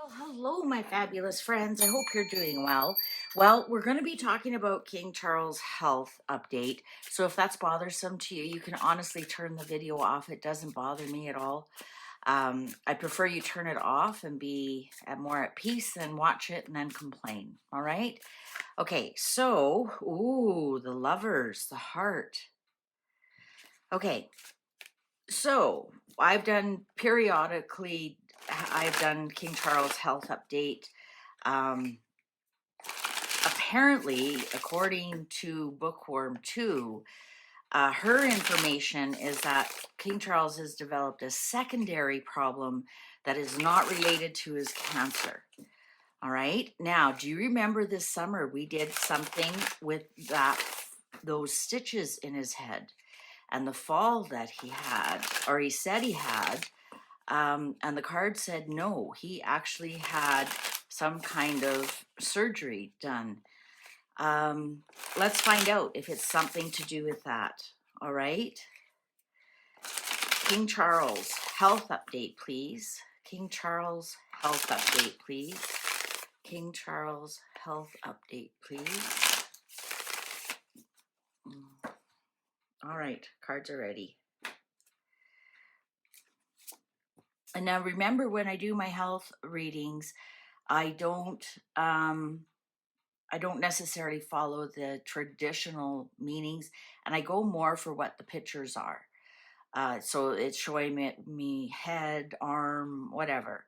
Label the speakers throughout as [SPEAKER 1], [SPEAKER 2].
[SPEAKER 1] Well, hello, my fabulous friends. I hope you're doing well. Well, we're going to be talking about King Charles' health update. So if that's bothersome to you, you can honestly turn the video off. It doesn't bother me at all. I prefer you turn it off and be more at peace than watch it and then complain. All right. Okay. So, ooh, the lovers, the heart. Okay. So I've done periodically, I've done King Charles' health update. Um, Apparently, according to Bookworm 2, her information is that King Charles has developed a secondary problem that is not related to his cancer. All right. Now, do you remember this summer we did something with those stitches in his head and the fall that he had, or he said he had? And the card said no, he actually had some kind of surgery done. Let's find out if it's something to do with that. All right. King Charles, health update, please. King Charles, health update, please. King Charles, health update, please. All right, cards are ready. And now remember, when I do my health readings, I don't necessarily follow the traditional meanings, and I go more for what the pictures are. So it's showing me head, arm, whatever,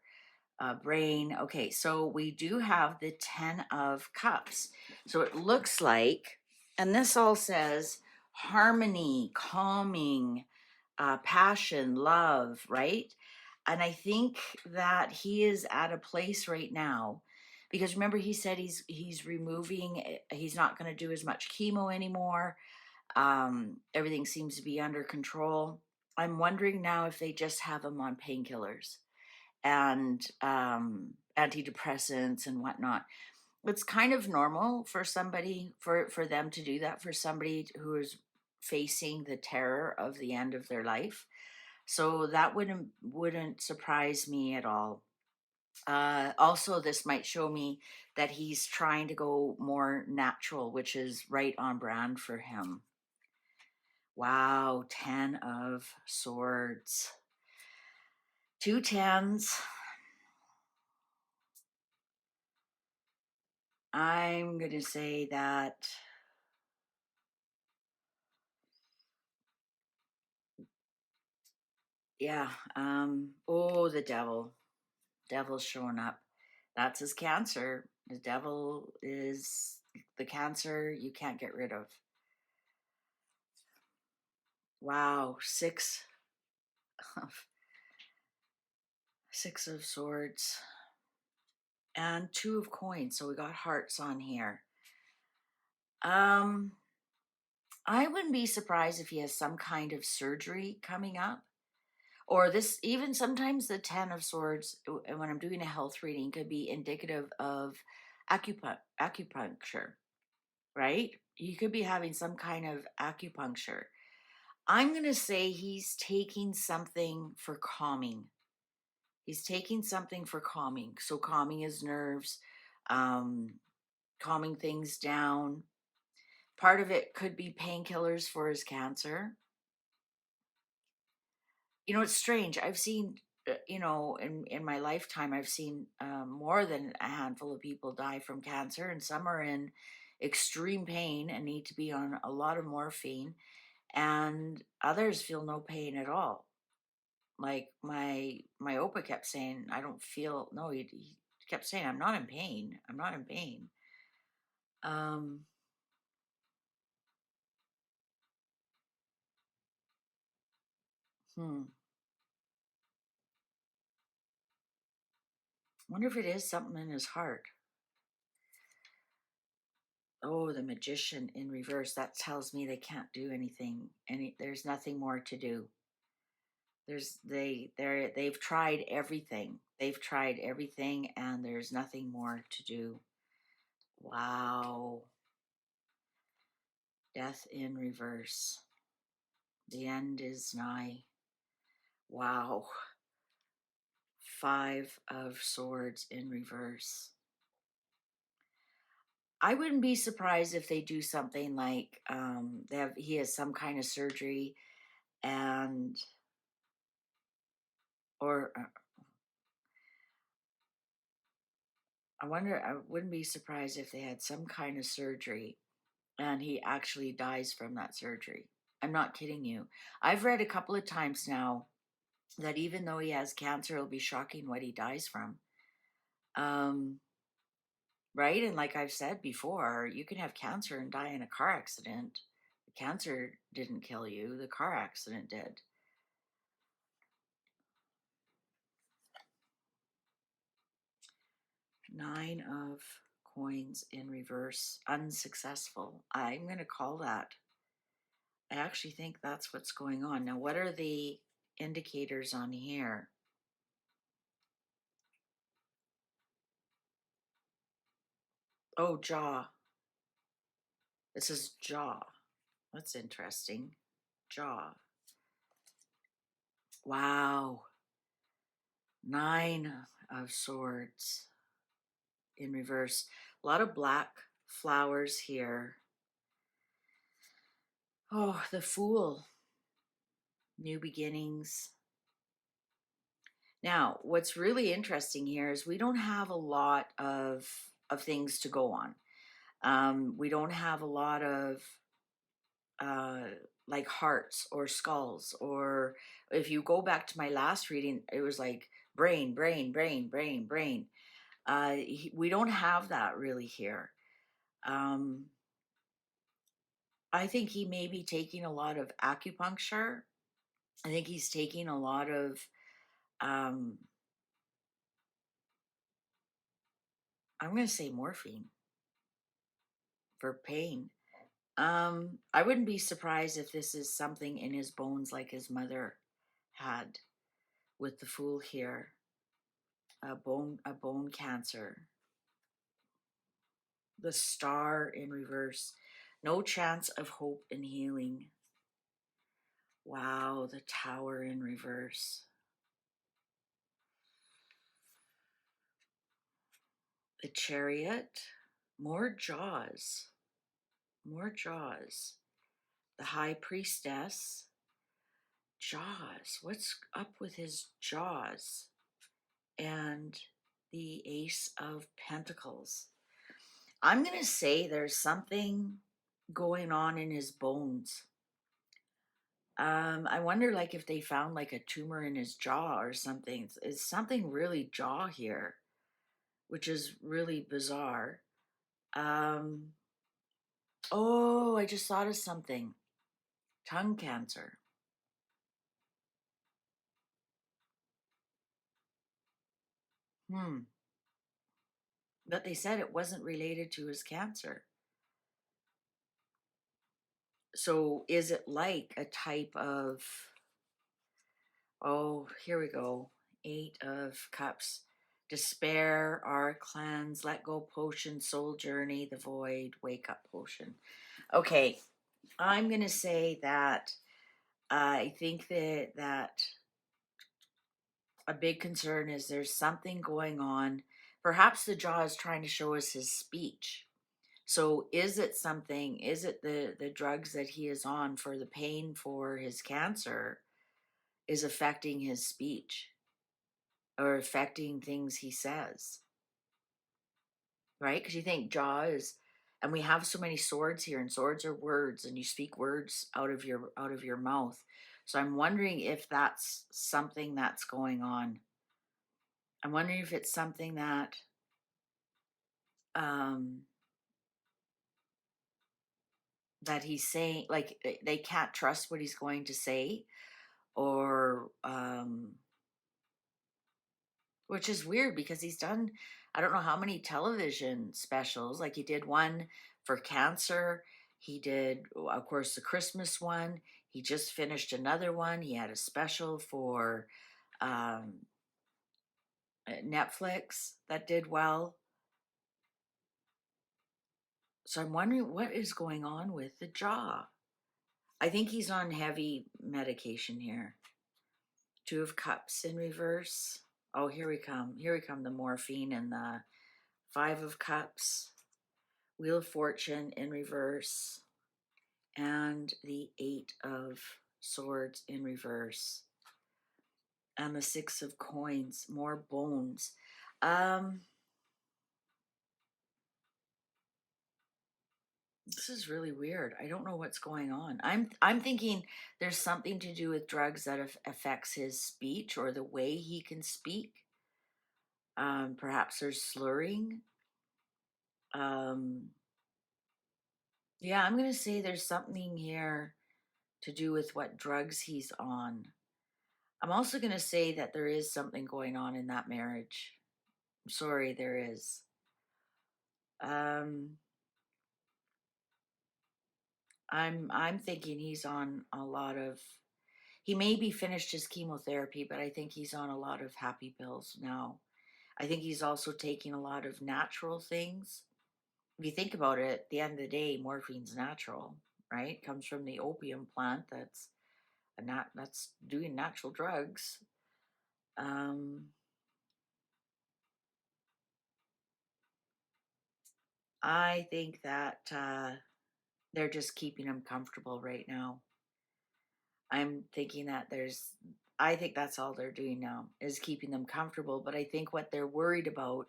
[SPEAKER 1] brain. Okay, so we do have the 10 of Cups. So it looks like, and this all says harmony, calming, passion, love, right? And I think that he is at a place right now, because remember he said he's removing, he's not going to do as much chemo anymore. Everything seems to be under control. I'm wondering now if they just have him on painkillers and antidepressants and whatnot. It's kind of normal for somebody, for them to do that, for somebody who is facing the terror of the end of their life. So that wouldn't surprise me at all. Also, this might show me that he's trying to go more natural, which is right on brand for him. Wow, 10 of Swords. 2 tens. I'm going to say that yeah, oh, the devil. Devil's showing up. That's his cancer. The devil is the cancer you can't get rid of. Wow, 6 of Swords and 2 of Coins. So we got hearts on here. I wouldn't be surprised if he has some kind of surgery coming up. Or this, even sometimes the 10 of Swords, when I'm doing a health reading, could be indicative of acupuncture, right? You could be having some kind of acupuncture. I'm going to say he's taking something for calming. He's taking something for calming. So calming his nerves, calming things down. Part of it could be painkillers for his cancer. You know, it's strange. I've seen, in my lifetime, I've seen more than a handful of people die from cancer, and some are in extreme pain and need to be on a lot of morphine, and others feel no pain at all. Like my Opa kept saying, I don't feel, no, he kept saying, I'm not in pain. I'm not in pain. Um, hmm. Wonder if it is something in his heart. Oh, the Magician in reverse. That tells me they can't do anything. There's nothing more to do. They've tried everything. They've tried everything, and there's nothing more to do. Wow. Death in reverse. The end is nigh. Wow. Five of Swords in reverse. I wouldn't be surprised if they do something like he has some kind of surgery, and or I wouldn't be surprised if they had some kind of surgery and he actually dies from that surgery. I'm not kidding you. I've read a couple of times now that even though he has cancer, it'll be shocking what he dies from. Um, right? And like I've said before, you can have cancer and die in a car accident. The cancer didn't kill you, the car accident did. Nine of Coins in reverse, unsuccessful. I'm going to call that. I actually think that's what's going on. Now, what are the indicators on here? Oh, jaw. This is jaw. That's interesting. Jaw. Wow. Nine of Swords in reverse. A lot of black flowers here. Oh, the Fool. New beginnings. Now, what's really interesting here is we don't have a lot of things to go on. We don't have a lot of uh, like hearts or skulls, or if you go back to my last reading, it was like brain, brain, brain, brain, brain. We don't have that really here. I think he may be taking a lot of acupuncture. I think he's taking a lot of, I'm going to say morphine for pain. I wouldn't be surprised if this is something in his bones like his mother had with the Fool here. A bone cancer. The Star in reverse. No chance of hope and healing. Wow, the Tower in reverse. The Chariot. More jaws. More jaws. The High Priestess. Jaws. What's up with his jaws? And the Ace of Pentacles. I'm going to say there's something going on in his bones. I wonder, like, if they found like a tumor in his jaw or something. It's something really jaw here, which is really bizarre. Oh, I just thought of something. Tongue cancer. But they said it wasn't related to his cancer. So is it like a type of, oh, here we go. Eight of Cups. Despair, Arc Cleanse, Let Go Potion, Soul Journey, The Void, Wake Up Potion. Okay, I'm going to say that I think that a big concern is there's something going on. Perhaps the jaw is trying to show us his speech. So is it something, is it the drugs that he is on for the pain for his cancer is affecting his speech or affecting things he says? Right? Because you think jaw is, and we have so many swords here, and swords are words, and you speak words out of your mouth. So I'm wondering if that's something that's going on. I'm wondering if it's something that um that he's saying, like they can't trust what he's going to say, or which is weird because he's done, I don't know how many television specials. Like he did one for cancer. He did, of course, the Christmas one. He just finished another one. He had a special for um, Netflix that did well. So I'm wondering what is going on with the jaw. I think he's on heavy medication here. Two of Cups in reverse. Oh, here we come. Here we come, the morphine and the Five of Cups, Wheel of Fortune in reverse, and the Eight of Swords in reverse, and the Six of Coins, more bones. This is really weird. I don't know what's going on. I'm thinking there's something to do with drugs that affects his speech or the way he can speak. Perhaps there's slurring. Yeah, I'm going to say there's something here to do with what drugs he's on. I'm also going to say that there is something going on in that marriage. I'm sorry, there is. I'm thinking he's on a lot of, he may be finished his chemotherapy, but I think he's on a lot of happy pills now. I think he's also taking a lot of natural things. If you think about it, at the end of the day, morphine's natural, right? It comes from the opium plant that's that's doing natural drugs. I think that they're just keeping him comfortable right now. I'm thinking that I think that's all they're doing now is keeping them comfortable. But I think what they're worried about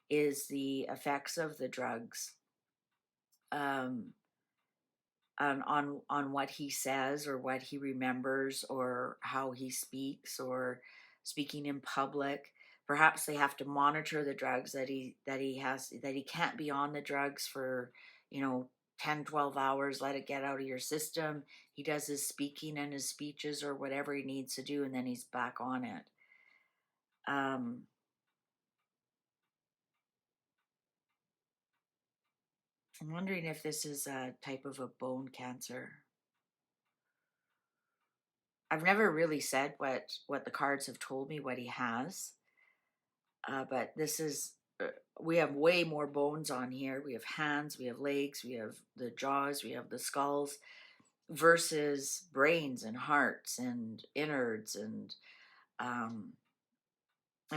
[SPEAKER 1] is the effects of the drugs um, on what he says or what he remembers or how he speaks or speaking in public. Perhaps they have to monitor the drugs that he has, that he can't be on the drugs for, 10-12 hours, let it get out of your system. He does his speaking and his speeches or whatever he needs to do, and then he's back on it. I'm wondering if this is a type of a bone cancer. I've never really said what the cards have told me what he has. But this is, we have way more bones on here. We have hands, we have legs, we have the jaws, we have the skulls, versus brains and hearts and innards, and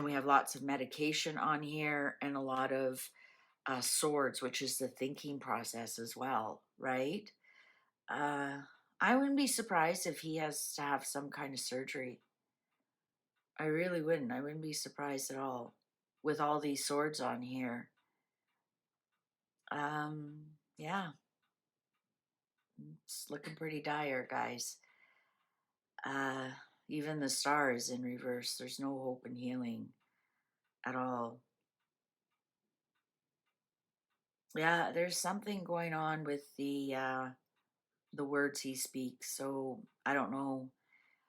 [SPEAKER 1] we have lots of medication on here and a lot of swords, which is the thinking process as well, right? I wouldn't be surprised if he has to have some kind of surgery. I really wouldn't. I wouldn't be surprised at all with all these swords on here. Yeah, it's looking pretty dire, guys. Uh, Even the star is in reverse. There's no hope in healing at all. Yeah, there's something going on with the words he speaks. So I don't know.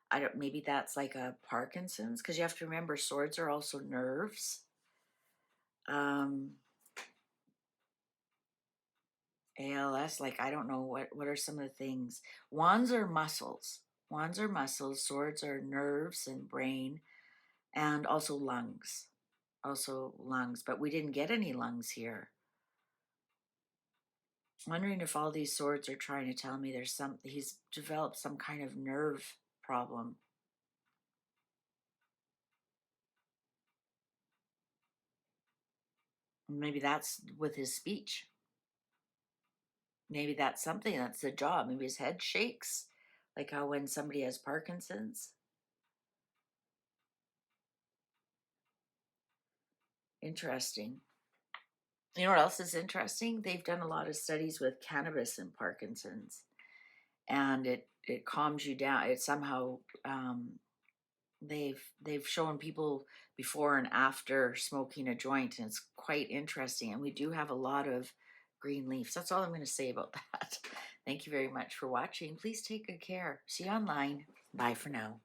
[SPEAKER 1] I don't. Maybe that's like a Parkinson's, because you have to remember swords are also nerves. Um, ALS, like I don't know what are some of the things. Wands are muscles. Wands are muscles. Swords are nerves and brain, and also lungs. Also lungs, but we didn't get any lungs here. I'm wondering if all these swords are trying to tell me he's developed some kind of nerve problem. Maybe that's with his speech. Maybe that's something, that's the job. Maybe his head shakes, like how when somebody has Parkinson's. Interesting. You know what else is interesting? They've done a lot of studies with cannabis and Parkinson's, and it calms you down. It somehow they've shown people before and after smoking a joint, and it's quite interesting. And we do have a lot of green leaves. That's all I'm going to say about that. Thank you very much for watching. Please take good care. See you online. Bye for now.